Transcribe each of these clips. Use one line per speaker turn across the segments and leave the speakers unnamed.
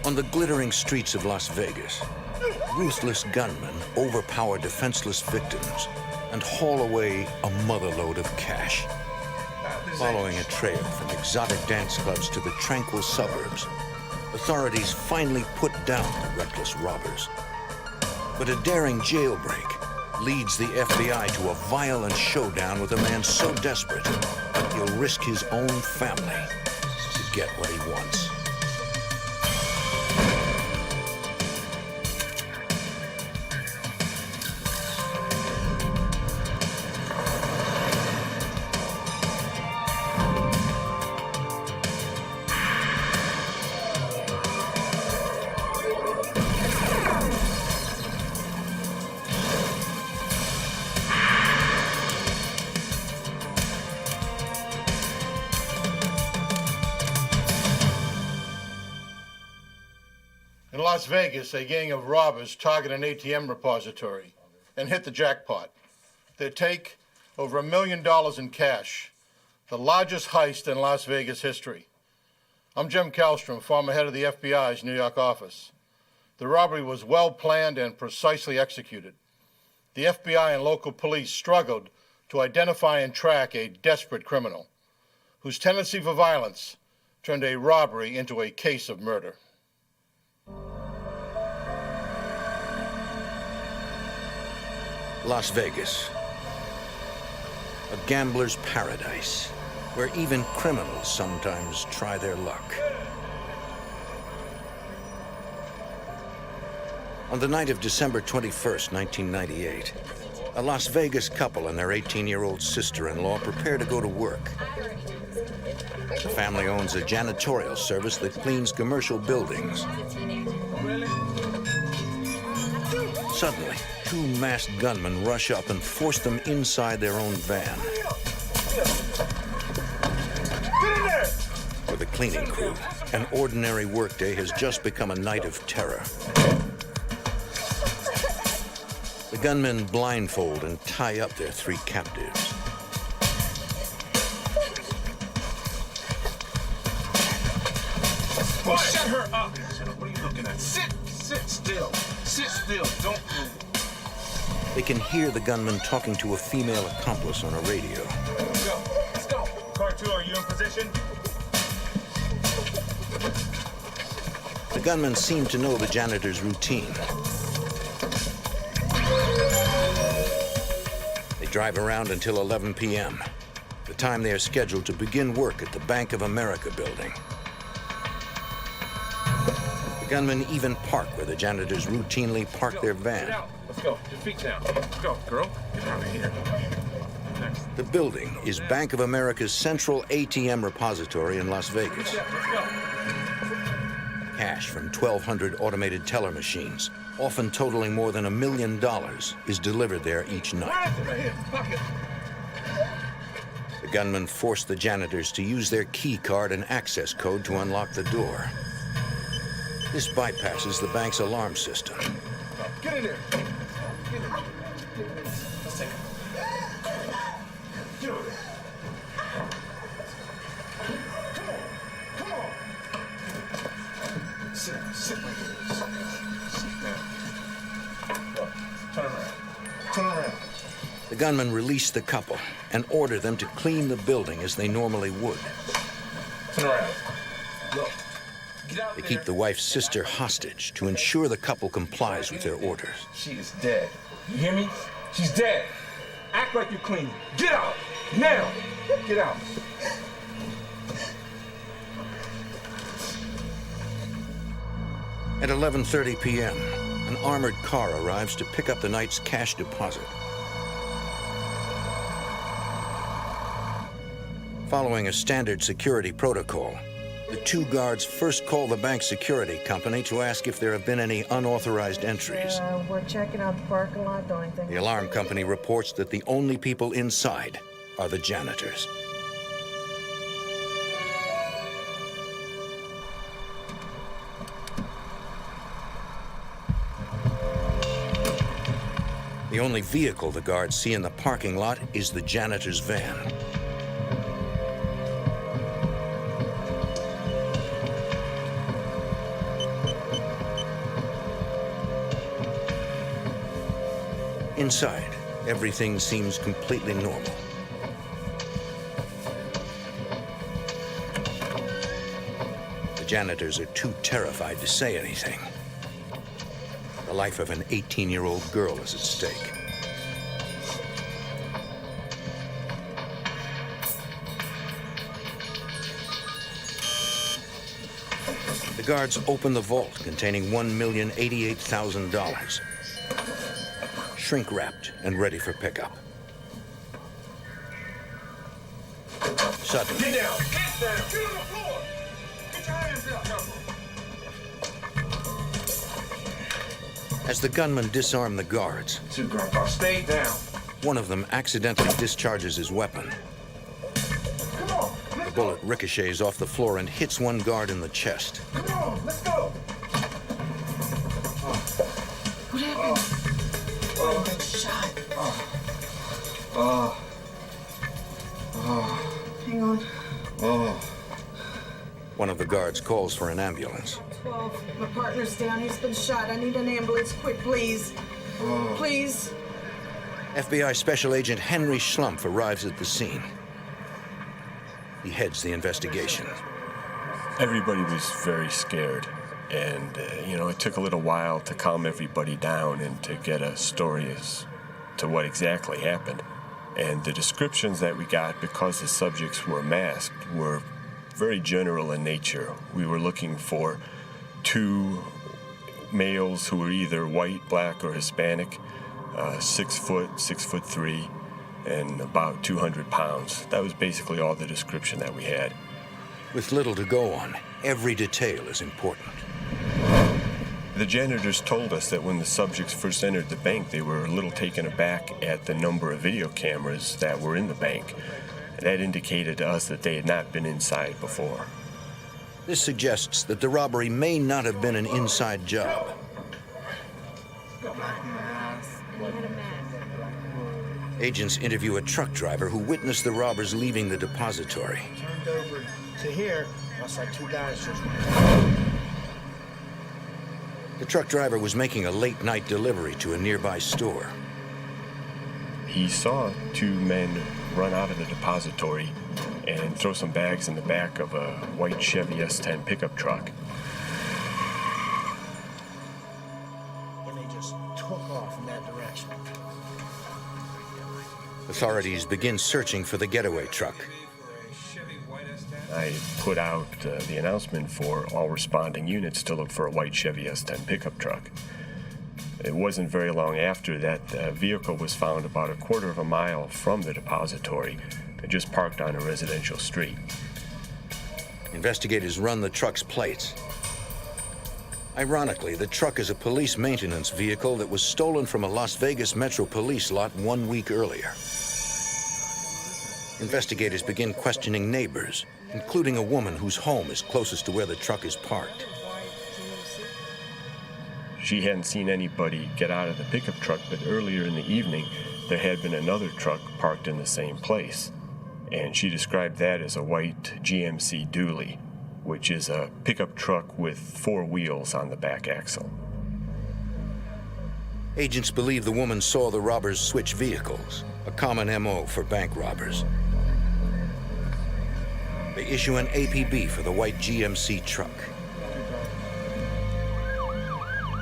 On the glittering streets of Las Vegas, ruthless gunmen overpower defenseless victims and haul away a motherlode of cash. Following a trail from exotic dance clubs to the tranquil suburbs, authorities finally put down the reckless robbers. But a daring jailbreak leads the FBI to a violent showdown with a man so desperate that he'll risk his own family to get what he wants.
In Las Vegas, a gang of robbers target an ATM repository and hit the jackpot. They take over $1 million in cash, the largest heist in Las Vegas history. I'm Jim Kallstrom, former head of the FBI's New York office. The robbery was well planned and precisely executed. The FBI and local police struggled to identify and track a desperate criminal whose tendency for violence turned a robbery into a case of murder.
Las Vegas, a gambler's paradise, where even criminals sometimes try their luck. On the night of December 21st, 1998, a Las Vegas couple and their 18-year-old sister-in-law prepare to go to work. The family owns a janitorial service that cleans commercial buildings. Suddenly, two masked gunmen rush up and force them inside their own van. For the cleaning crew, an ordinary workday has just become a night of terror. The gunmen blindfold and tie up their three captives.
Well, shut her up! What are you looking at? Sit still. Sit still. Don't move.
They can hear the gunman talking to a female accomplice on a radio.
Let's go. Let's go. Car 2, are you in position?
The gunmen seem to know the janitor's routine. They drive around until 11 p.m., the time they are scheduled to begin work at the Bank of America building. The gunmen even park where the janitors routinely park their van.
Get out. Let's go. Your feet down. Let's go, girl. Get out of here. Next.
The building is Bank of America's central ATM repository in Las Vegas.
Let's go.
Cash from 1,200 automated teller machines, often totaling more than $1 million, is delivered there each night.
Right here. Pocket.
The gunmen force the janitors to use their key card and access code to unlock the door. This bypasses the bank's alarm system.
Get in there. Get in. Let's take it. Get over there. Come on. Sit right there. Sit down. Look, turn around. Turn around.
The gunmen release the couple and order them to clean the building as they normally would.
Turn around. Look. Get out
They
there.
keep the wife's sister hostage to ensure the couple complies with their orders.
She is dead. You hear me? She's dead. Act like you're clean. Get out. Now. Get out.
At 11:30 p.m., an armored car arrives to pick up the night's cash deposit. Following a standard security protocol, the two guards first call the bank security company to ask if there have been any unauthorized entries.
We're checking out the parking lot, the only thing.
The alarm company reports that the only people inside are the janitors. The only vehicle the guards see in the parking lot is the janitor's van. Inside, everything seems completely normal. The janitors are too terrified to say anything. The life of an 18-year-old girl is at stake. The guards open the vault containing $1,088,000, shrink-wrapped and ready for pickup. Suddenly,
Get down! Get down! Get on the floor! Get your hands up!
as the gunmen disarm the guards,
Two Grandpa, stay down.
one of them accidentally discharges his weapon.
Come on,
The
let's
bullet
go.
ricochets off the floor and hits one guard in the chest.
Come on, let's go.
What happened? Hang on.
One of the guards calls for an ambulance.
12. My partner's down. He's been shot. I need an ambulance. Quick, please. Please.
FBI Special Agent Henry Schlumpf arrives at the scene. He heads the investigation.
Everybody was very scared, and it took a little while to calm everybody down and to get a story as to what exactly happened. And the descriptions that we got, because the subjects were masked, were very general in nature. We were looking for two males who were either white, black, or Hispanic, 6 foot, 6'3", and about 200 pounds. That was basically all the description that we had.
With little to go on, every detail is important.
The janitors told us that when the subjects first entered the bank, they were a little taken aback at the number of video cameras that were in the bank. That indicated to us that they had not been inside before.
This suggests that the robbery may not have been an inside job. Agents interview a truck driver who witnessed the robbers leaving the depository.
Turned over to here, I saw two guys just.
The truck driver was making a late-night delivery to a nearby store.
He saw two men run out of the depository and throw some bags in the back of a white Chevy S10 pickup truck.
And they just took off in that direction.
Authorities begin searching for the getaway truck.
I put out the announcement for all responding units to look for a white Chevy S10 pickup truck. It wasn't very long after that the vehicle was found about a quarter of a mile from the depository, just parked on a residential street.
Investigators run the truck's plates. Ironically, the truck is a police maintenance vehicle that was stolen from a Las Vegas Metro Police lot 1 week earlier. Investigators begin questioning neighbors, including a woman whose home is closest to where the truck is parked.
She hadn't seen anybody get out of the pickup truck, but earlier in the evening, there had been another truck parked in the same place. And she described that as a white GMC Dually, which is a pickup truck with 4 wheels on the back axle.
Agents believe the woman saw the robbers switch vehicles, a common MO for bank robbers. They issue an APB for the white GMC truck.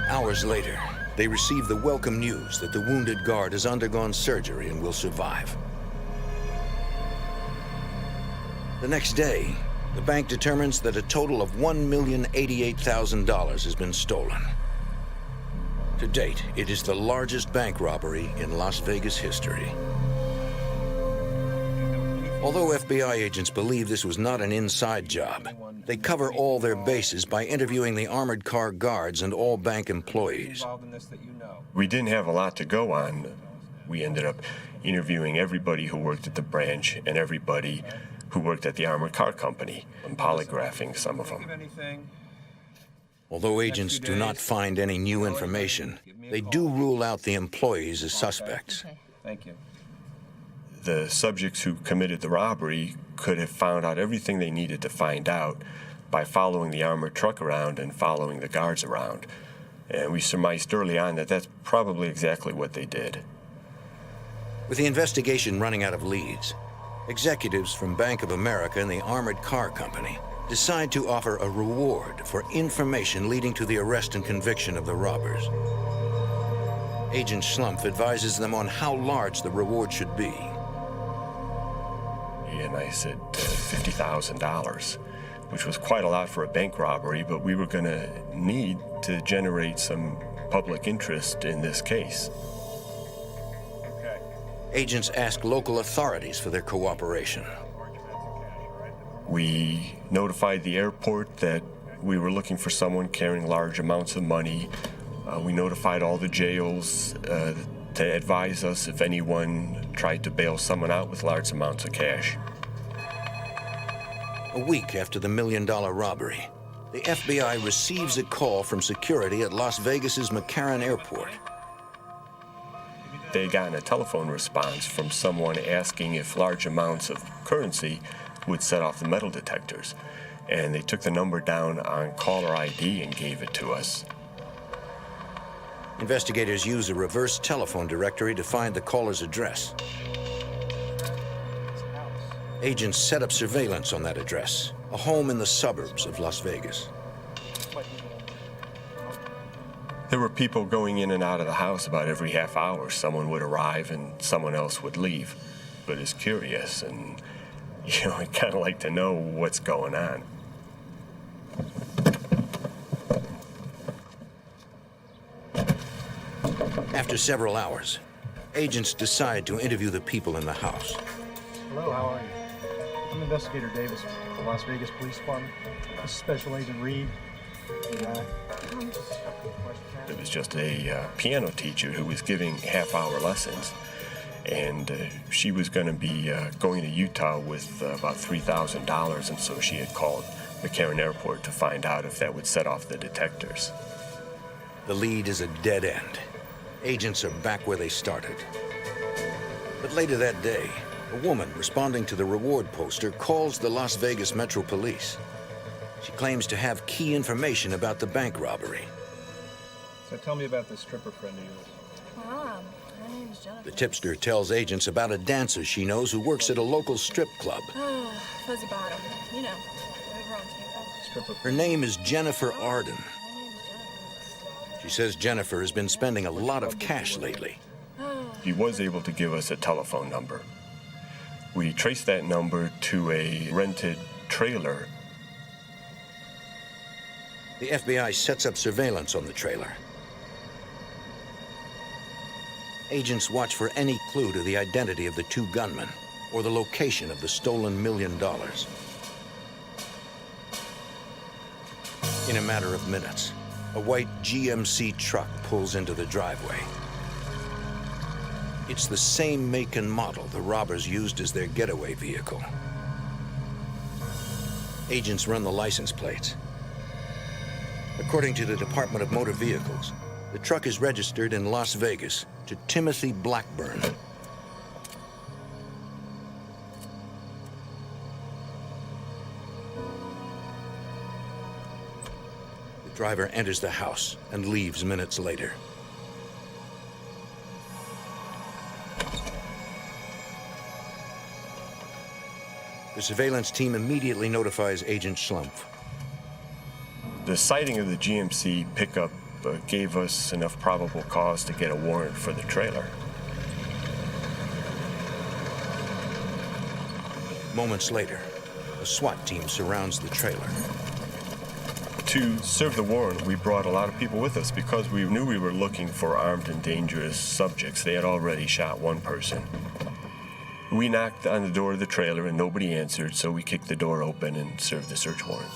Hours later, they receive the welcome news that the wounded guard has undergone surgery and will survive. The next day, the bank determines that a total of $1,088,000 has been stolen. To date, it is the largest bank robbery in Las Vegas history. Although FBI agents believe this was not an inside job, they cover all their bases by interviewing the armored car guards and all bank employees.
We didn't have a lot to go on. We ended up interviewing everybody who worked at the branch and everybody who worked at the armored car company and polygraphing some of them.
Although agents do not find any new information, they do rule out the employees as suspects.
Thank you.
The subjects who committed the robbery could have found out everything they needed to find out by following the armored truck around and following the guards around. And we surmised early on that that's probably exactly what they did.
With the investigation running out of leads, executives from Bank of America and the Armored Car Company decide to offer a reward for information leading to the arrest and conviction of the robbers. Agent Schlumpf advises them on how large the reward should be.
And I said $50,000, which was quite a lot for a bank robbery, but we were going to need to generate some public interest in this case.
Agents ask local authorities for their cooperation.
We notified the airport that we were looking for someone carrying large amounts of money. We notified all the jails to advise us if anyone tried to bail someone out with large amounts of cash.
A week after the $1 million robbery, the FBI receives a call from security at Las Vegas's McCarran Airport.
They had gotten a telephone response from someone asking if large amounts of currency would set off the metal detectors. And they took the number down on caller ID and gave it to us.
Investigators use a reverse telephone directory to find the caller's address. Agents set up surveillance on that address, a home in the suburbs of Las Vegas.
There were people going in and out of the house about every half hour. Someone would arrive and someone else would leave. But it's curious, and I'd kind of like to know what's going on.
After several hours, agents decide to interview the people in the house.
Hello, how are you? I'm Investigator Davis with the Las Vegas Police Department. This is Special Agent Reed.
It was just a piano teacher who was giving half-hour lessons. And she was going to be going to Utah with about $3,000, and so she had called McCarran Airport to find out if that would set off the detectors.
The lead is a dead end. Agents are back where they started. But later that day, a woman responding to the reward poster calls the Las Vegas Metro Police. She claims to have key information about the bank robbery.
So tell me about this stripper friend of yours.
Her name's Jennifer.
The tipster tells agents about a dancer she knows who works at a local strip club.
Oh, Fuzzy Bottom. You know, over on Tampa.
Stripper.
Her name is Jennifer Arden.
Her name's Jennifer.
She says Jennifer has been spending a lot of cash lately.
He was able to give us a telephone number. We traced that number to a rented trailer.
The FBI sets up surveillance on the trailer. Agents watch for any clue to the identity of the two gunmen or the location of the stolen $1 million. In a matter of minutes, a white GMC truck pulls into the driveway. It's the same make and model the robbers used as their getaway vehicle. Agents run the license plates. According to the Department of Motor Vehicles, the truck is registered in Las Vegas to Timothy Blackburn. The driver enters the house and leaves minutes later. The surveillance team immediately notifies Agent Schlumpf.
The sighting of the GMC pickup gave us enough probable cause to get a warrant for the trailer.
Moments later, a SWAT team surrounds the trailer.
To serve the warrant, we brought a lot of people with us because we knew we were looking for armed and dangerous subjects. They had already shot one person. We knocked on the door of the trailer and nobody answered, so we kicked the door open and served the search warrant.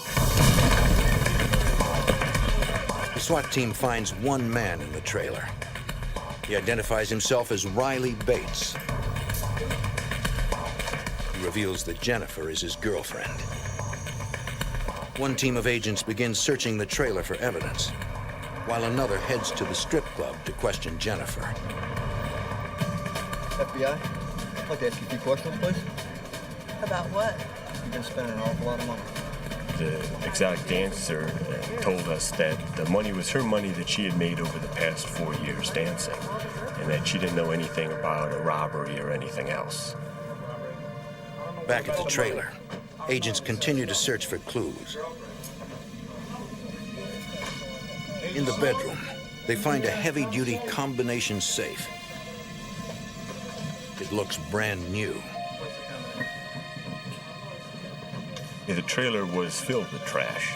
The SWAT team finds one man in the trailer. He identifies himself as Riley Bates. He reveals that Jennifer is his girlfriend. One team of agents begins searching the trailer for evidence, while another heads to the strip club to question Jennifer.
FBI, I'd like to ask you a few questions, please.
About what?
You've been spending an awful lot of money.
The exotic dancer told us that the money was her money that she had made over the past 4 years dancing. and that she didn't know anything about a robbery or anything else.
Back at the trailer, agents continue to search for clues. In the bedroom, they find a heavy-duty combination safe. It looks brand new.
The trailer was filled with trash,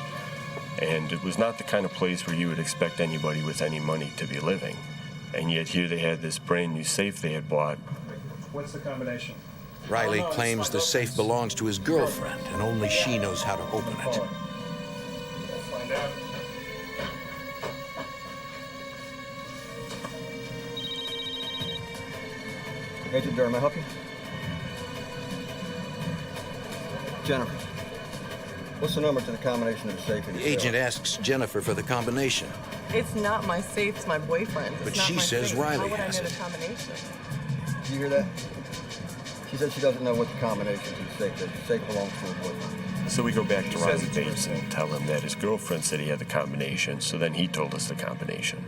and it was not the kind of place where you would expect anybody with any money to be living. And yet here they had this brand new safe they had bought.
What's the combination?
Riley claims the safe belongs to his girlfriend, and only she knows how to open it.
Find out.
Agent Durham, may I help you? Jennifer, what's the number to the combination of the safe?
The agent asks Jennifer for the combination,
It's not my safe, it's my boyfriend.
but
It's not
she
my
says
safe.
Riley
How would I
has
know
it.
the combination?
Do you hear that? She said she doesn't know what the combination to the safe is. The safe belongs to her boyfriend.
So we go back to
He says
Riley
it's her
Bates and tell him that his girlfriend said he had the combination, so then he told us the combination.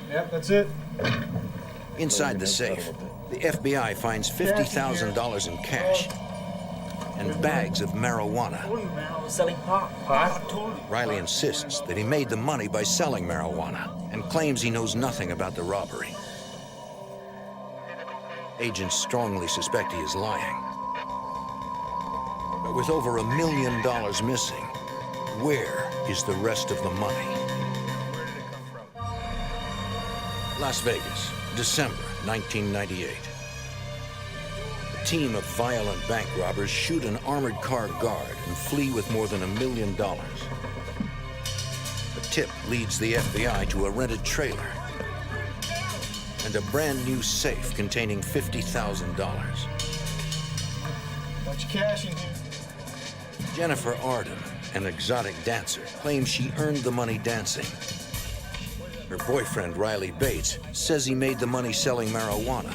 Yep, that's it.
Inside the safe, the FBI finds $50,000 in cash and bags of marijuana.
told you, man, I was selling pot.
Pot?
I told you.
Riley insists that he made the money by selling marijuana and claims he knows nothing about the robbery. Agents strongly suspect he is lying. But with over $1 million missing, where is the rest of the money? Las Vegas, December 1998. A team of violent bank robbers shoot an armored car guard and flee with more than $1 million. The tip leads the FBI to a rented trailer and a brand new safe containing $50,000.
Bunch of cash in here.
Jennifer Arden, an exotic dancer, claims she earned the money dancing. Her boyfriend, Riley Bates, says he made the money selling marijuana.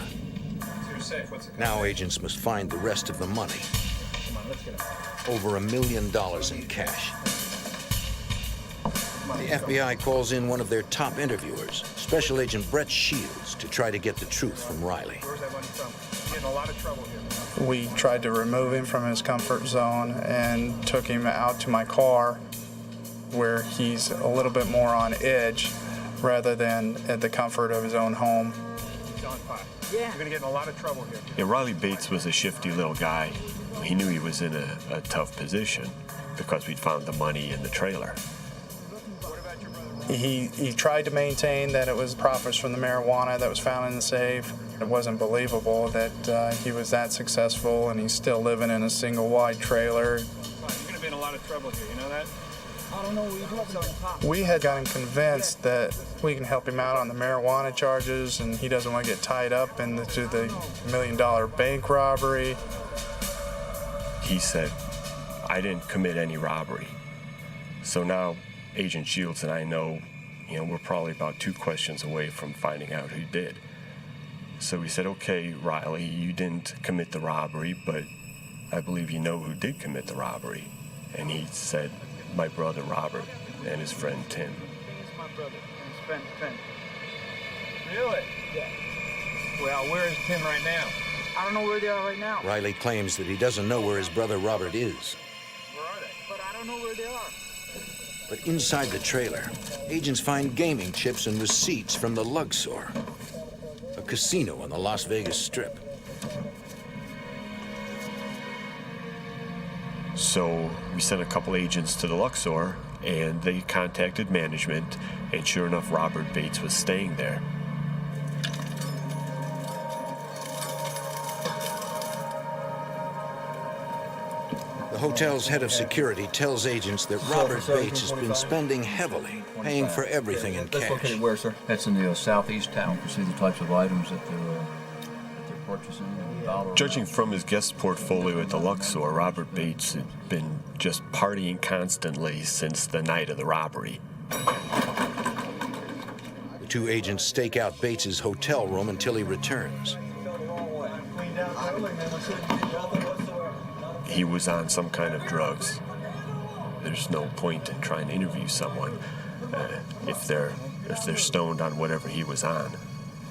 You're safe. What's it?
Now agents must find the rest of the money.
Come on, let's get it.
Over $1 million in cash. The FBI calls in one of their top interviewers, Special Agent Brett Shields, to try to get the truth from Riley.
Where's that money from? You're getting a lot of trouble here.
We tried to remove him from his comfort zone and took him out to my car where he's a little bit more on edge rather than at the comfort of his own home.
Selling pot.
Yeah.
You're gonna get in a lot of trouble here.
Yeah, Riley Bates was a shifty little guy. He knew he was in a tough position because we'd found the money in the trailer.
He tried to maintain that it was profits from the marijuana that was found in the safe. It wasn't believable that he was that successful and he's still living in a single wide trailer.
You're gonna be in a lot of trouble here. You know that?
I don't know what you're doing selling pot.
We had gotten convinced that we can help him out on the marijuana charges and he doesn't want to get tied up into the $1 million bank robbery.
He said, I didn't commit any robbery. So now Agent Shields and I know, we're probably about 2 questions away from finding out who did. So we said, okay, Riley, you didn't commit the robbery, but I believe you know who did commit the robbery. And he said, my brother Robert and his friend Tim.
It's my brother and his friend Finn.
Really?
Yeah.
Well, where is Tim right now?
I don't know where they are right now.
Riley claims that he doesn't know where his brother Robert is.
Where are they?
But I don't know where they are.
But inside the trailer, agents find gaming chips and receipts from the Luxor, a casino on the Las Vegas Strip.
So we sent a couple agents to the Luxor, and they contacted management, and sure enough, Robert Bates was staying there.
The hotel's head of security tells agents that Robert Bates has been spending heavily, paying for everything in
That's
cash.
located where, sir?
That's in the southeast town. You see the types of items that they're purchasing.
Judging from his guest portfolio at the Luxor, Robert Bates had been just partying constantly since the night of the robbery.
The two agents stake out Bates's hotel room until he returns.
He was on some kind of drugs. There's no point in trying to interview someone if they're if they're stoned on whatever he was on.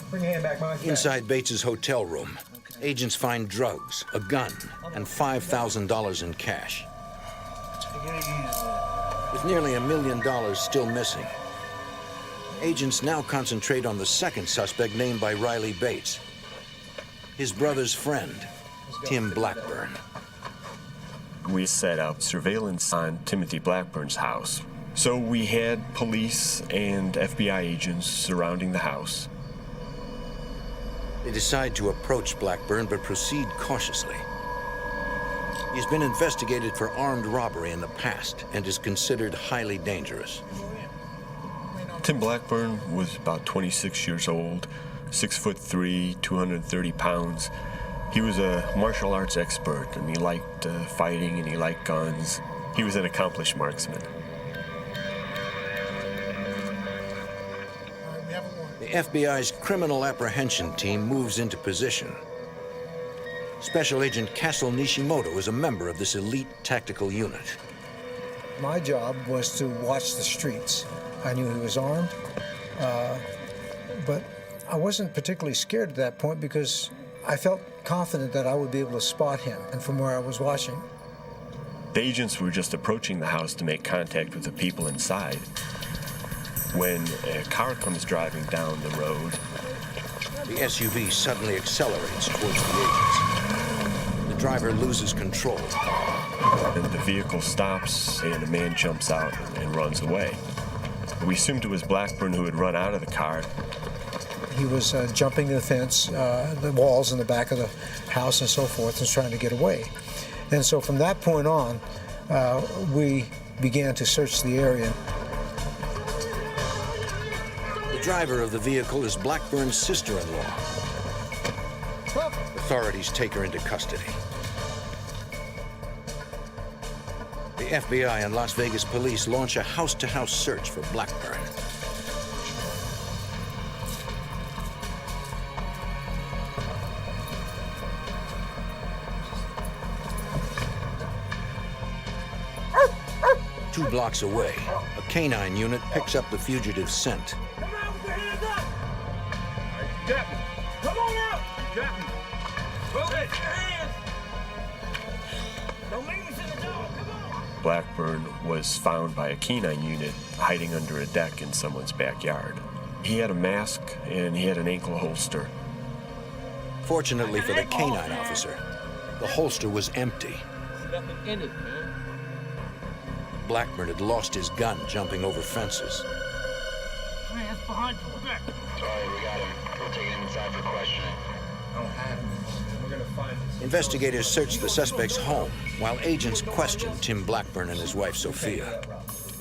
Bring your hand back, Mike.
Inside Bates's hotel room, agents find drugs, a gun, and $5,000 in cash. With nearly $1 million still missing, agents now concentrate on the second suspect named by Riley Bates, his brother's friend, Tim Blackburn.
We set up surveillance on Timothy Blackburn's house. So we had police and FBI agents surrounding the house.
They decide to approach Blackburn, but proceed cautiously. He's been investigated for armed robbery in the past and is considered highly dangerous.
Tim Blackburn was about 26 years old, 6'3", 230 pounds. He was a martial arts expert, and he liked fighting, and he liked guns. He was an accomplished marksman.
The FBI's criminal apprehension team moves into position. Special Agent Castle Nishimoto is a member of this elite tactical unit.
My job was to watch the streets. I knew he was armed, but I wasn't particularly scared at that point because I felt confident that I would be able to spot him, and from where I was watching.
The agents were just approaching the house to make contact with the people inside when a car comes driving down the road.
The SUV suddenly accelerates towards the agents. The driver loses control.
And the vehicle stops, and a man jumps out and runs away. We assumed it was Blackburn who had run out of the car.
He was jumping the fence, the walls in the back of the house and so forth, and trying to get away. And so from that point on, we began to search the area.
The driver of the vehicle is Blackburn's sister-in-law. Authorities take her into custody. The FBI and Las Vegas police launch a house-to-house search for Blackburn. Two blocks away, a canine unit picks up the fugitive's scent.
Come out with your hands up! You got me. Come on out! You got me. Well, your hands! Don't make me send the dog. Come on!
Blackburn was found by a canine unit hiding under a deck in someone's backyard. He had a mask and he had an ankle holster.
Fortunately for the canine officer, the holster was empty.
There's nothing in it, man.
Blackburn had lost his gun jumping over fences.
Man, it's behind you. Back.
Sorry, we got him. We're taking him inside for questioning.
I don't have him. We're gonna find this.
Investigators search the suspect's home while agents question Tim Blackburn and his wife, Sophia.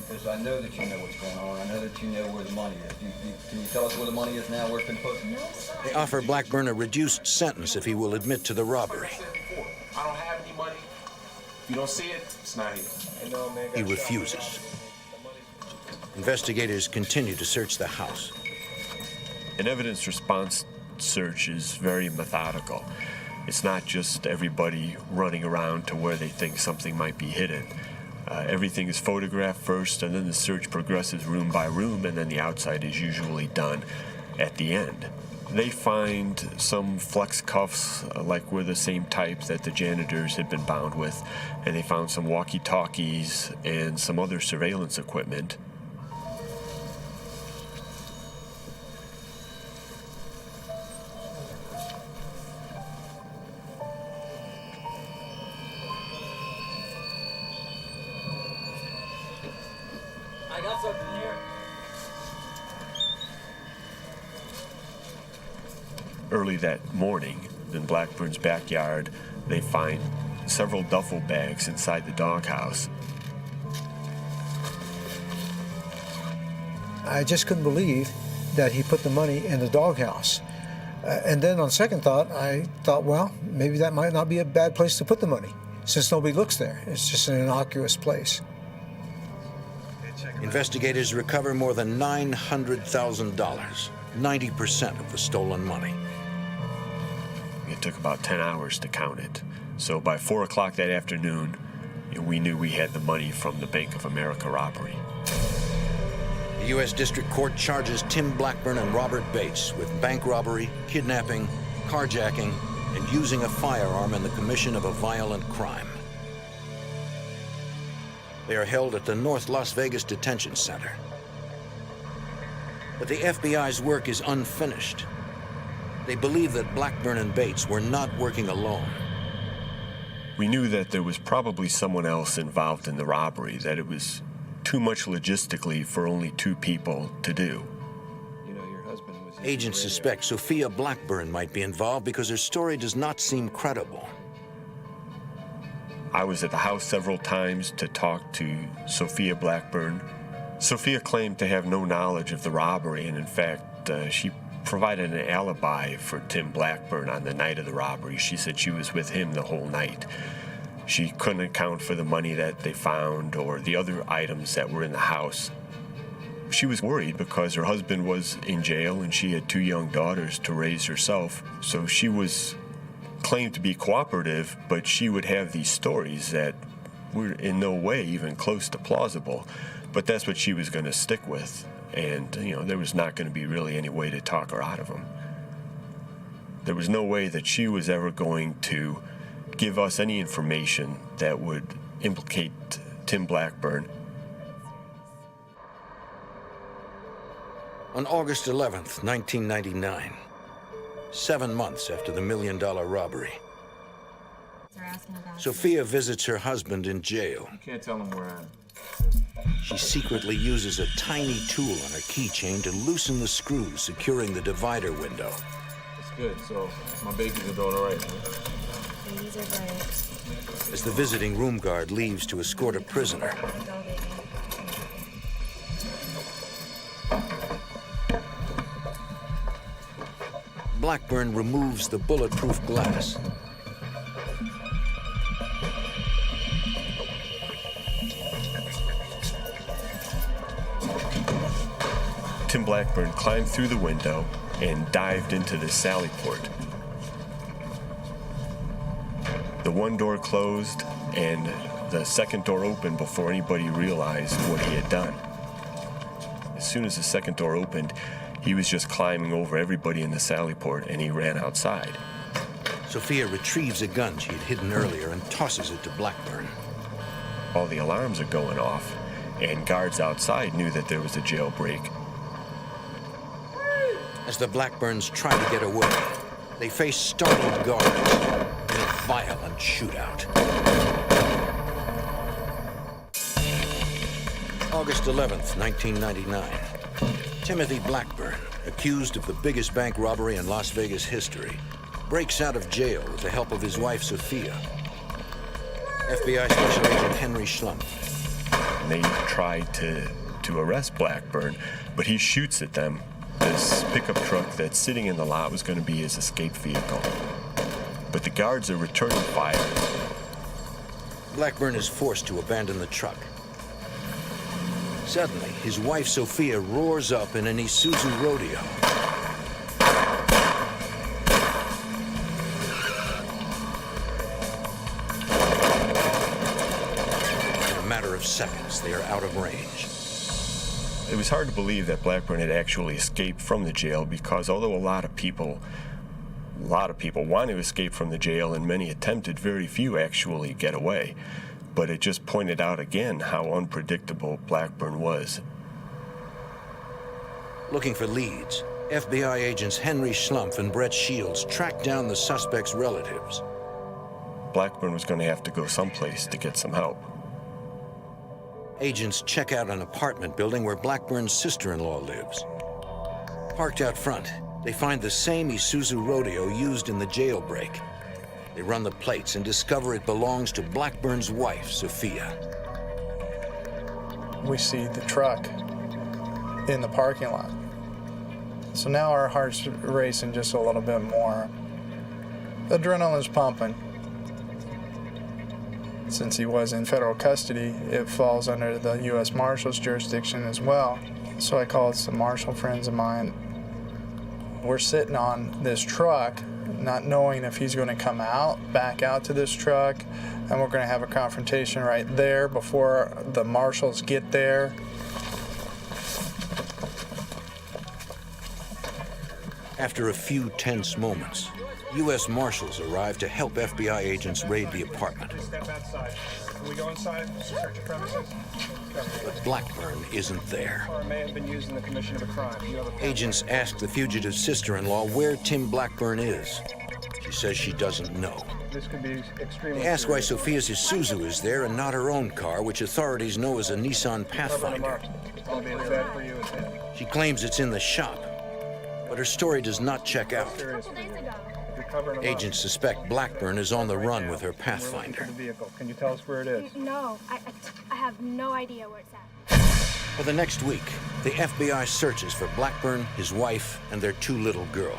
Because I know that you know what's going on. I know that you know where the money is. Can you tell us where the money is now, where it's been put?
They offer Blackburn a reduced sentence if he will admit to the robbery.
I don't have any money. If you don't see it, it's not here.
He refuses. Investigators continue to search the house.
An evidence response search is very methodical. It's not just everybody running around to where they think something might be hidden. Everything is photographed first, and then the search progresses room by room, and then the outside is usually done at the end. They find some flex cuffs, like were the same type that the janitors had been bound with, and they found some walkie-talkies and some other surveillance equipment.
I got something here.
Early that morning, in Blackburn's backyard, they find several duffel bags inside the doghouse.
I just couldn't believe that he put the money in the doghouse. And then on second thought, I thought, well, maybe that might not be a bad place to put the money, since nobody looks there. It's just an innocuous place.
Investigators recover more than $900,000, 90% of the stolen money.
It took about 10 hours to count it. So by 4 o'clock that afternoon, we knew we had the money from the Bank of America robbery.
The U.S. District Court charges Tim Blackburn and Robert Bates with bank robbery, kidnapping, carjacking, and using a firearm in the commission of a violent crime. They are held at the North Las Vegas Detention Center. But the FBI's work is unfinished. They believe that Blackburn and Bates were not working alone.
We knew that there was probably someone else involved in the robbery, that it was too much logistically for only two people to do.
You know, your husband was...
Agents suspect Sophia Blackburn might be involved because her story does not seem credible.
I was at the house several times to talk to Sophia Blackburn. Sophia claimed to have no knowledge of the robbery, and in fact, she provided an alibi for Tim Blackburn on the night of the robbery. She said she was with him the whole night. She couldn't account for the money that they found or the other items that were in the house. She was worried because her husband was in jail and she had two young daughters to raise herself, so she was claimed to be cooperative, but she would have these stories that were in no way even close to plausible. But that's what she was going to stick with, and you know, there was not going to be really any way to talk her out of them. There was no way that she was ever going to give us any information that would implicate Tim Blackburn.
On August 11th, 1999, 7 months after the $1 million robbery, Sophia visits her husband in jail.
You can't tell him where I am.
She secretly uses a tiny tool on her keychain to loosen the screws securing the divider window.
It's good, so my babies are doing all right.
Babies are great.
As the visiting room guard leaves to escort a prisoner, Blackburn removes the bulletproof glass.
Tim Blackburn climbed through the window and dived into the sally port. The one door closed and the second door opened before anybody realized what he had done. As soon as the second door opened, he was just climbing over everybody in the sally port and he ran outside.
Sophia retrieves a gun she had hidden earlier and tosses it to Blackburn.
All the alarms are going off, and guards outside knew that there was a jailbreak.
As the Blackburns try to get away, they face startled guards in a violent shootout. August 11th, 1999. Timothy Blackburn, accused of the biggest bank robbery in Las Vegas history, breaks out of jail with the help of his wife, Sophia. FBI Special Agent Henry Schlumpf.
They tried to arrest Blackburn, but he shoots at them. This pickup truck that's sitting in the lot was going to be his escape vehicle. But the guards are returning fire.
Blackburn is forced to abandon the truck. Suddenly, his wife Sophia roars up in an Isuzu Rodeo. In a matter of seconds, they are out of range.
It was hard to believe that Blackburn had actually escaped from the jail because although a lot of people want to escape from the jail and many attempted, very few actually get away. But it just pointed out again how unpredictable Blackburn was.
Looking for leads, FBI agents Henry Schlumpf and Brett Shields tracked down the suspect's relatives.
Blackburn was going to have to go someplace to get some help.
Agents check out an apartment building where Blackburn's sister-in-law lives. Parked out front, they find the same Isuzu Rodeo used in the jailbreak. They run the plates and discover it belongs to Blackburn's wife, Sophia.
We see the truck in the parking lot. So now our heart's racing just a little bit more. Adrenaline's pumping. Since he was in federal custody, it falls under the U.S. Marshal's jurisdiction as well. So I called some Marshal friends of mine. We're sitting on this truck, not knowing if he's going to come back out to this truck, and we're going to have a confrontation right there before the marshals get there.
After a few tense moments, U.S. Marshals arrive to help FBI agents raid the apartment.
Step outside. Can we go inside? Search your premises?
But Blackburn isn't there.
Car may have been used in the commission of a crime. You have a
Agents ask the fugitive's sister-in-law where Tim Blackburn is. She says she doesn't know.
This could be extremely
They ask why
serious.
Sophia's Isuzu is there and not her own car, which authorities know is a Nissan Pathfinder.
It's going to be as bad for you as him.
She claims it's in the shop, but her story does not check out.
Seriously. If you're covering him up,
Agents suspect Blackburn is on the run with her Pathfinder.
the vehicle. Can you tell us where it is?
No, I have no idea where it's at.
For the next week, the FBI searches for Blackburn, his wife, and their 2 little girls.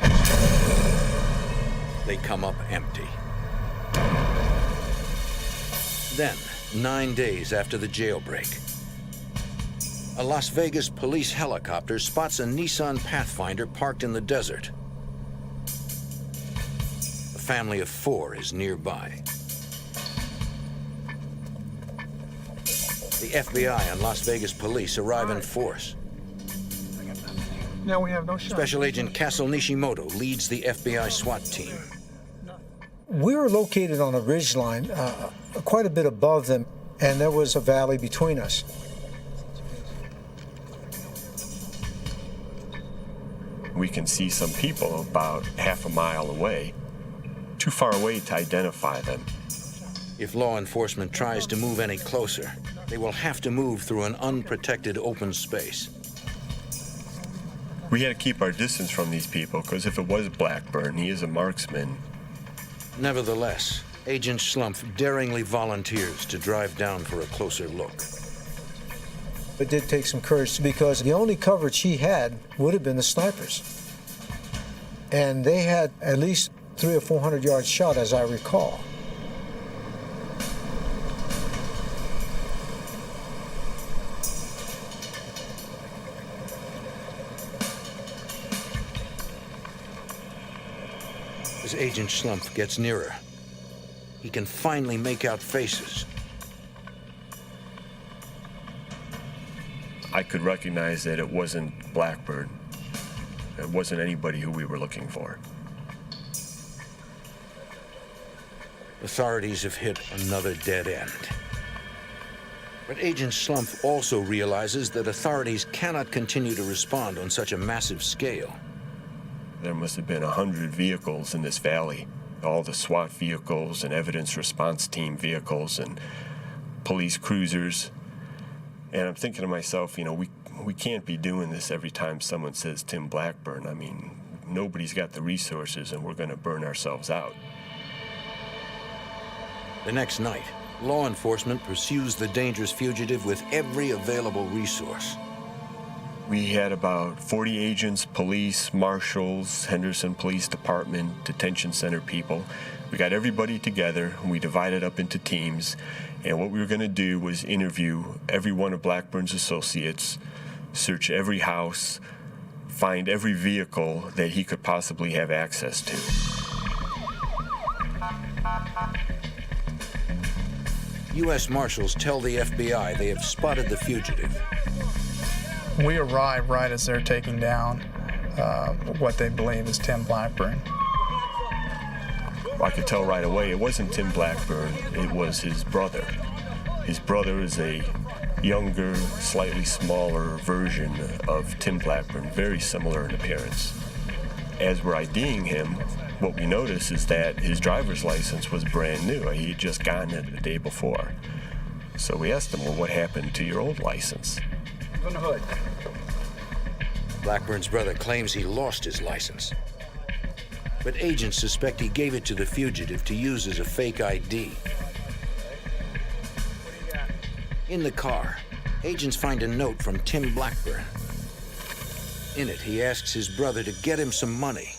They come up empty. Then, 9 days after the jailbreak, a Las Vegas police helicopter spots a Nissan Pathfinder parked in the desert. A family of 4 is nearby. The FBI and Las Vegas police arrive in force.
Now we have no shot.
Special Agent Castle Nishimoto leads the FBI SWAT team.
We were located on a ridgeline quite a bit above them, and there was a valley between us.
We can see some people about half a mile away, too far away to identify them.
If law enforcement tries to move any closer, they will have to move through an unprotected open space.
We had to keep our distance from these people because if it was Blackburn, he is a marksman.
Nevertheless, Agent Schlumpf daringly volunteers to drive down for a closer look.
It did take some courage because the only coverage he had would have been the snipers. And they had at least 300 or 400 yards shot, as I recall.
As Agent Schlumpf gets nearer, he can finally make out faces.
I could recognize that it wasn't Blackburn. It wasn't anybody who we were looking for.
Authorities have hit another dead end. But Agent Schlumpf also realizes that authorities cannot continue to respond on such a massive scale.
There must have been 100 vehicles in this valley. All the SWAT vehicles and evidence response team vehicles and police cruisers. And I'm thinking to myself, you know, we can't be doing this every time someone says Tim Blackburn. I mean, nobody's got the resources and we're going to burn ourselves out.
The next night, law enforcement pursues the dangerous fugitive with every available resource.
We had about 40 agents, police, marshals, Henderson Police Department, detention center people. We got everybody together, and we divided up into teams, and what we were going to do was interview every one of Blackburn's associates, search every house, find every vehicle that he could possibly have access to.
U.S. Marshals tell the FBI they have spotted the fugitive.
We arrive right as they're taking down what they believe is Tim Blackburn.
I could tell right away it wasn't Tim Blackburn, it was his brother. His brother is a younger, slightly smaller version of Tim Blackburn, very similar in appearance. As we're IDing him, what we notice is that his driver's license was brand new. He had just gotten it the day before. So we asked him, well, what happened to your old license?
On the hood.
Blackburn's brother claims he lost his license. But agents suspect he gave it to the fugitive to use as a fake ID. In the car, agents find a note from Tim Blackburn. In it, he asks his brother to get him some money.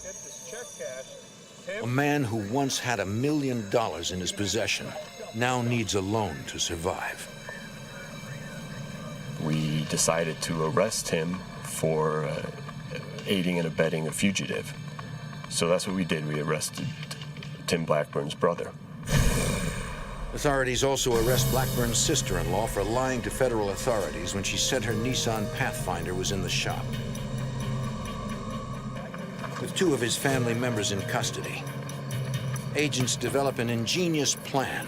A man who once had $1 million in his possession now needs a loan to survive.
We decided to arrest him for aiding and abetting a fugitive. So that's what we did. We arrested Tim Blackburn's brother.
Authorities also arrest Blackburn's sister-in-law for lying to federal authorities when she said her Nissan Pathfinder was in the shop. With two of his family members in custody, agents develop an ingenious plan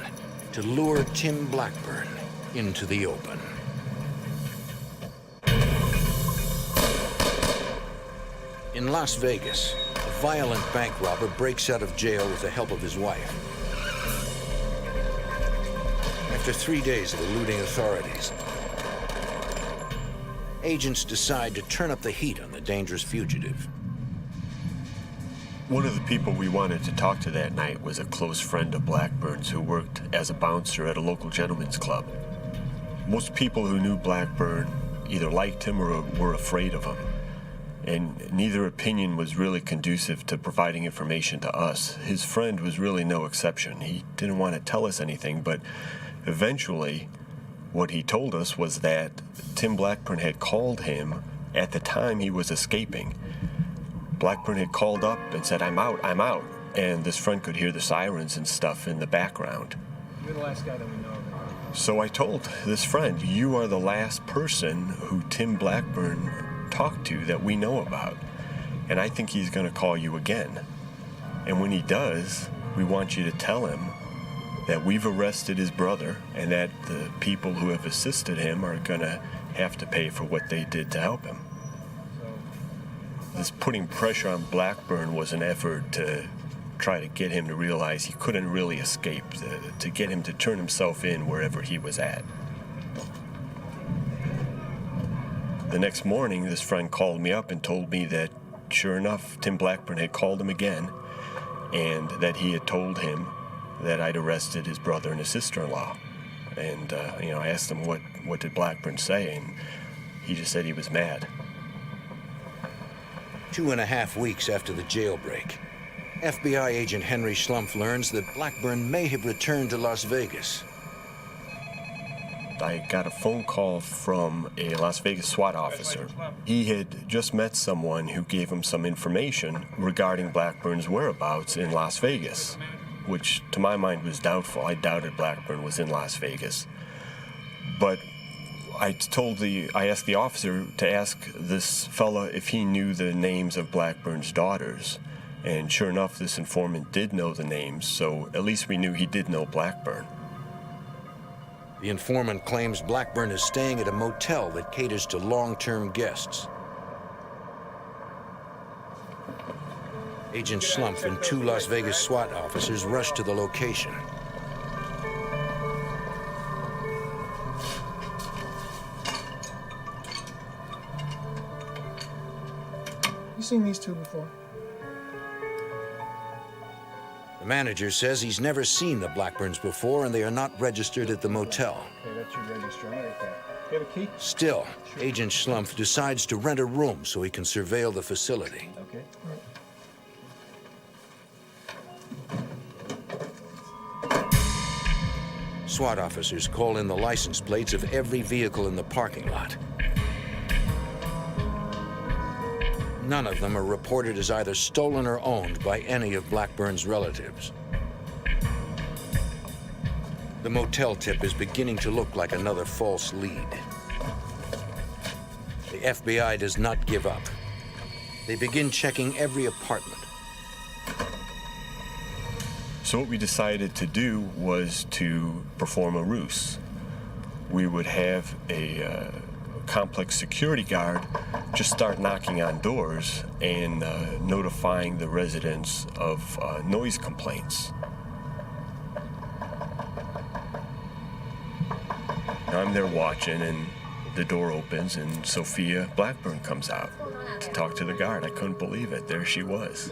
to lure Tim Blackburn into the open. In Las Vegas, a violent bank robber breaks out of jail with the help of his wife. After 3 days of eluding authorities, agents decide to turn up the heat on the dangerous fugitive.
One of the people we wanted to talk to that night was a close friend of Blackburn's who worked as a bouncer at a local gentleman's club. Most people who knew Blackburn either liked him or were afraid of him, and neither opinion was really conducive to providing information to us. His friend was really no exception. He didn't want to tell us anything, but eventually what he told us was that Tim Blackburn had called him at the time he was escaping. Blackburn had called up and said, I'm out, and this friend could hear the sirens and stuff in the background.
You're the last guy that we know of.
So I told this friend, you are the last person who Tim Blackburn talked to that we know about, and I think he's going to call you again. And when he does, we want you to tell him that we've arrested his brother and that the people who have assisted him are going to have to pay for what they did to help him. This putting pressure on Blackburn was an effort to try to get him to realize he couldn't really escape, to get him to turn himself in wherever he was at. The next morning, this friend called me up and told me that, sure enough, Tim Blackburn had called him again, and that he had told him that I'd arrested his brother and his sister-in-law. And, I asked him what did Blackburn say, and he just said he was mad.
2.5 weeks after the jailbreak, FBI agent Henry Schlumpf learns that Blackburn may have returned to Las Vegas.
I got a phone call from a Las Vegas SWAT officer. He had just met someone who gave him some information regarding Blackburn's whereabouts in Las Vegas, which to my mind was doubtful. I doubted Blackburn was in Las Vegas. But I asked the officer to ask this fella if he knew the names of Blackburn's daughters. And sure enough, this informant did know the names, so at least we knew he did know Blackburn.
The informant claims Blackburn is staying at a motel that caters to long-term guests. Agent Schlumpf and 2 Las Vegas SWAT officers rush to the location.
You seen these two before?
The manager says he's never seen the Blackburns before and they are not registered at the motel.
Okay, that's your register. I'm right there. You have a key?
Still, Agent Schlumpf decides to rent a room so he can surveil the facility.
Okay.
SWAT officers call in the license plates of every vehicle in the parking lot. None of them are reported as either stolen or owned by any of Blackburn's relatives. The motel tip is beginning to look like another false lead. The FBI does not give up. They begin checking every apartment.
So what we decided to do was to perform a ruse. We would have a complex security guard just start knocking on doors and notifying the residents of noise complaints. I'm there watching, and the door opens, and Sophia Blackburn comes out to talk to the guard. I couldn't believe it. There she was.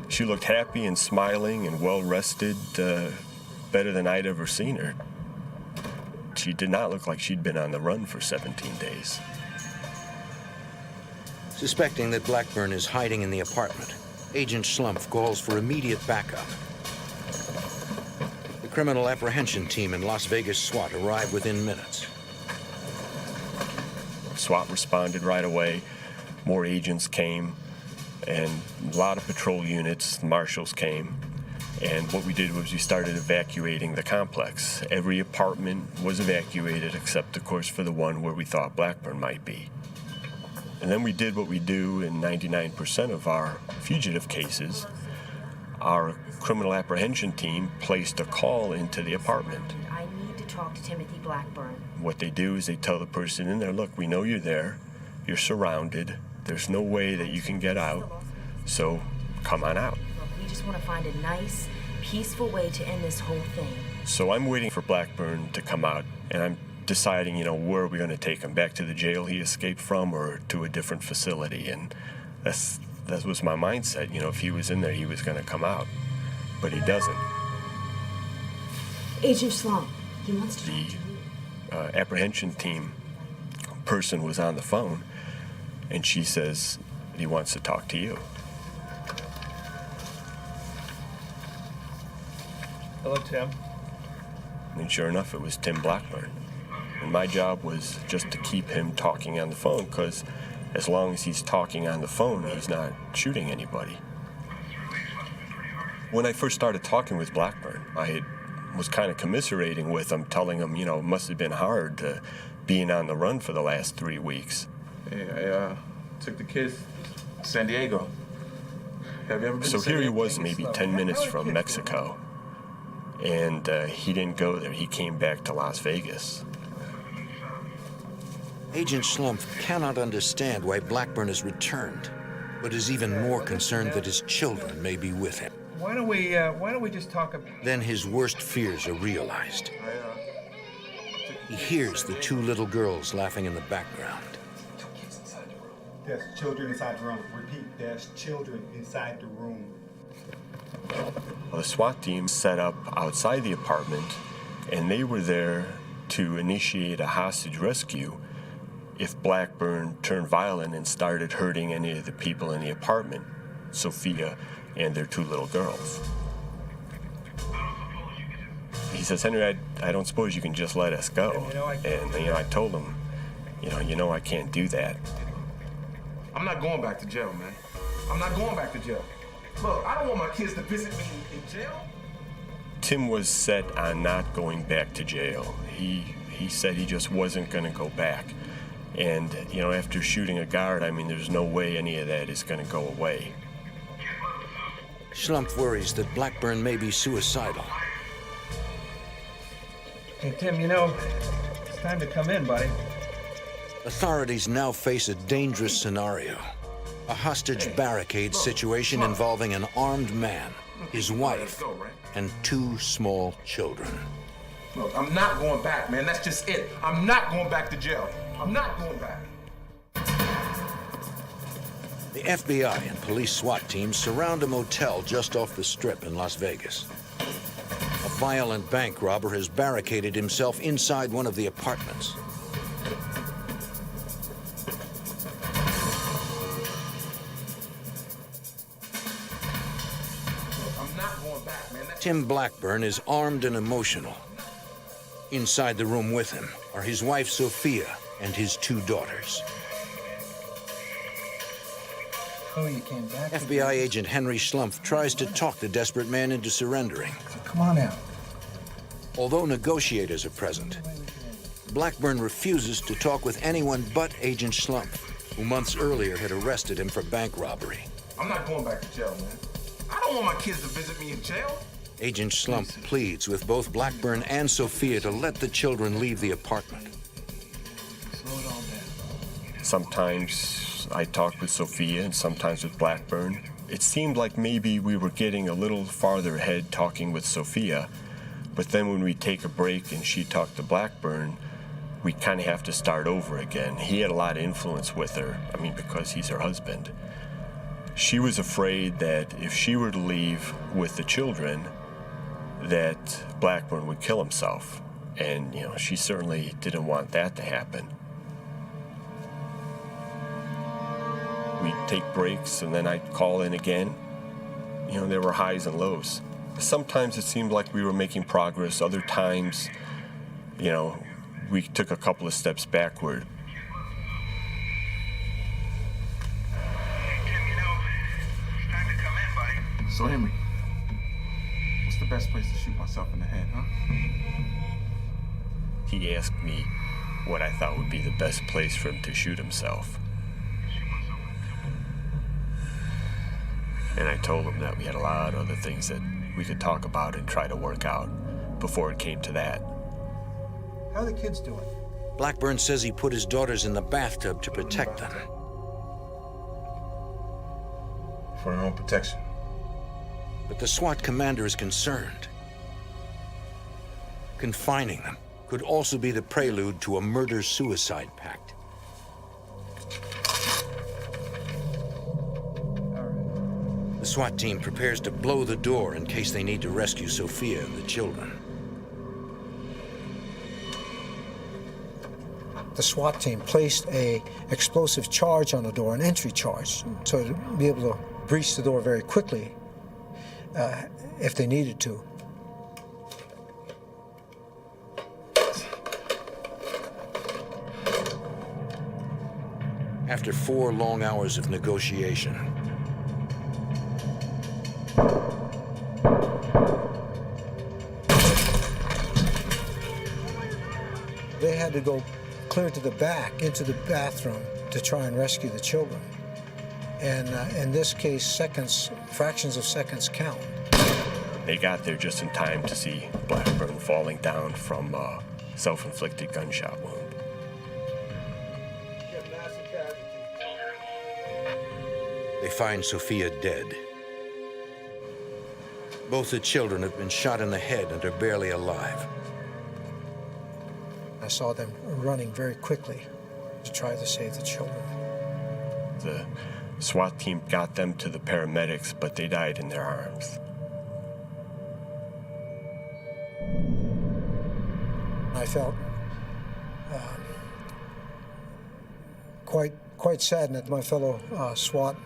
She looked happy and smiling and well-rested, better than I'd ever seen her. She did not look like she'd been on the run for 17 days.
Suspecting that Blackburn is hiding in the apartment, Agent Schlumpf calls for immediate backup. The criminal apprehension team in Las Vegas SWAT arrive within minutes.
SWAT responded right away. More agents came, and a lot of patrol units, marshals came. And what we did was we started evacuating the complex. Every apartment was evacuated except, of course, for the one where we thought Blackburn might be. And then we did what we do in 99% of our fugitive cases. Our criminal apprehension team placed a call into the apartment.
I need to talk to Timothy Blackburn.
What they do is they tell the person in there, look, we know you're there, you're surrounded, there's no way that you can get out, so come on out.
Look, we just want to find a nice, peaceful way to end this whole thing.
So I'm waiting for Blackburn to come out, and I'm deciding, where are we going to take him? Back to the jail he escaped from or to a different facility? And that was my mindset. If he was in there, he was going to come out. But he doesn't.
Agent Slump, he wants to talk to you.
The apprehension team person was on the phone, and she says he wants to talk to you.
Hello, Tim.
And sure enough, it was Tim Blackburn. And my job was just to keep him talking on the phone, because as long as he's talking on the phone, he's not shooting anybody. When I first started talking with Blackburn, I was kind of commiserating with him, telling him, it must have been hard being on the run for the last 3 weeks.
Hey, I took the kids to San Diego. Have you ever been
So
to San
here he
Diego?
was, maybe 10 minutes from Mexico, and he didn't go there. He came back to Las Vegas.
Agent Schlumpf cannot understand why Blackburn has returned, but is even more concerned that his children may be with him.
Why don't we just talk about...
Then his worst fears are realized. He hears the 2 little girls laughing in the background.
There's children inside the room. Repeat, there's children inside the room.
The SWAT team set up outside the apartment, and they were there to initiate a hostage rescue if Blackburn turned violent and started hurting any of the people in the apartment, Sophia and their 2 little girls. He says, Henry, I don't suppose you can just let us go. And I told him, I can't do that.
I'm not going back to jail, man. I'm not going back to jail. Look, I don't want my kids to visit me in jail.
Tim was set on not going back to jail. He said he just wasn't going to go back. And, after shooting a guard, there's no way any of that is going to go away.
Schlumpf worries that Blackburn may be suicidal.
Hey, Tim, it's time to come in, buddy.
Authorities now face a dangerous scenario. A hostage barricade situation involving an armed man, his wife, and 2 small children.
Look, I'm not going back, man. That's just it. I'm not going back to jail. I'm not going back.
The FBI and police SWAT teams surround a motel just off the Strip in Las Vegas. A violent bank robber has barricaded himself inside one of the apartments.
I'm not going back, man.
Tim Blackburn is armed and emotional. Inside the room with him are his wife, Sophia, and his 2 daughters.
Oh, you came back.
FBI agent Henry Schlumpf tries to talk the desperate man into surrendering.
Come on out.
Although negotiators are present, Blackburn refuses to talk with anyone but Agent Schlumpf, who months earlier had arrested him for bank robbery.
I'm not going back to jail, man. I don't want my kids to visit me in jail.
Agent Schlumpf pleads with both Blackburn and Sophia to let the children leave the apartment.
Slow it all down.
Sometimes I talked with Sophia and sometimes with Blackburn. It seemed like maybe we were getting a little farther ahead talking with Sophia, but then when we take a break and she talked to Blackburn, we kind of have to start over again. He had a lot of influence with her, because he's her husband. She was afraid that if she were to leave with the children, that Blackburn would kill himself. And, she certainly didn't want that to happen. We'd take breaks, and then I'd call in again. There were highs and lows. Sometimes it seemed like we were making progress. Other times, we took a couple of steps backward.
So, Henry, what's the best place to shoot myself in the head, huh?
He asked me what I thought would be the best place for him to shoot himself. And I told him that we had a lot of other things that we could talk about and try to work out before it came to that.
How are the kids doing?
Blackburn says he put his daughters in the bathtub to protect them.
For their own protection.
But the SWAT commander is concerned. Confining them could also be the prelude to a murder-suicide pact. The SWAT team prepares to blow the door in case they need to rescue Sophia and the children.
The SWAT team placed an explosive charge on the door, an entry charge, so to be able to breach the door very quickly if they needed to.
After 4 long hours of negotiation,
they had to go clear to the back into the bathroom to try and rescue the children. And in this case, seconds, fractions of seconds count.
They got there just in time to see Blackburn falling down from a self-inflicted gunshot wound.
they find Sophia dead. Both the children have been shot in the head and are barely alive.
I saw them running very quickly to try to save the children.
The SWAT team got them to the paramedics, but they died in their arms.
I felt quite saddened that my fellow SWAT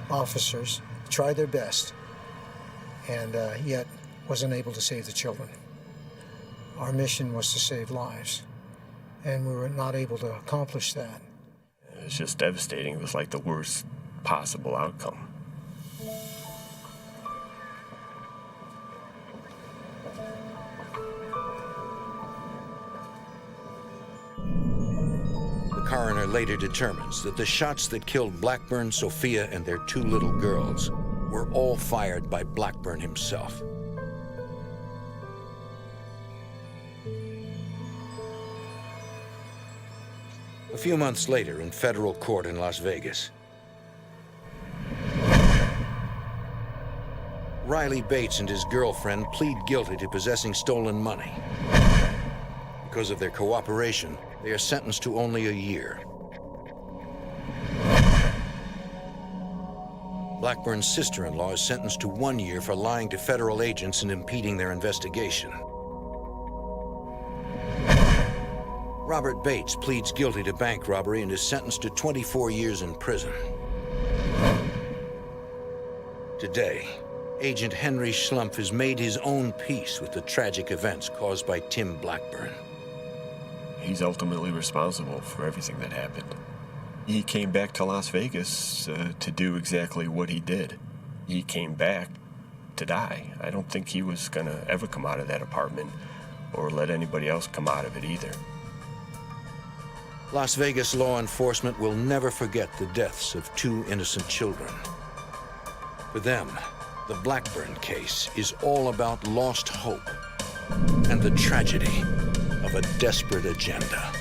officers tried their best and yet wasn't able to save the children. Our mission was to save lives, and we were not able to accomplish that.
It was just devastating. It was like the worst possible outcome.
The coroner later determines that the shots that killed Blackburn, Sophia, and their 2 little girls were all fired by Blackburn himself. A few months later, in federal court in Las Vegas, Riley Bates and his girlfriend plead guilty to possessing stolen money. Because of their cooperation, they are sentenced to only a year. Blackburn's sister-in-law is sentenced to 1 year for lying to federal agents and impeding their investigation. Robert Bates pleads guilty to bank robbery and is sentenced to 24 years in prison. Today, Agent Henry Schlumpf has made his own peace with the tragic events caused by Tim Blackburn.
He's ultimately responsible for everything that happened. He came back to Las Vegas to do exactly what he did. He came back to die. I don't think he was gonna ever come out of that apartment or let anybody else come out of it either.
Las Vegas law enforcement will never forget the deaths of 2 innocent children. For them, the Blackburn case is all about lost hope and the tragedy of a desperate agenda.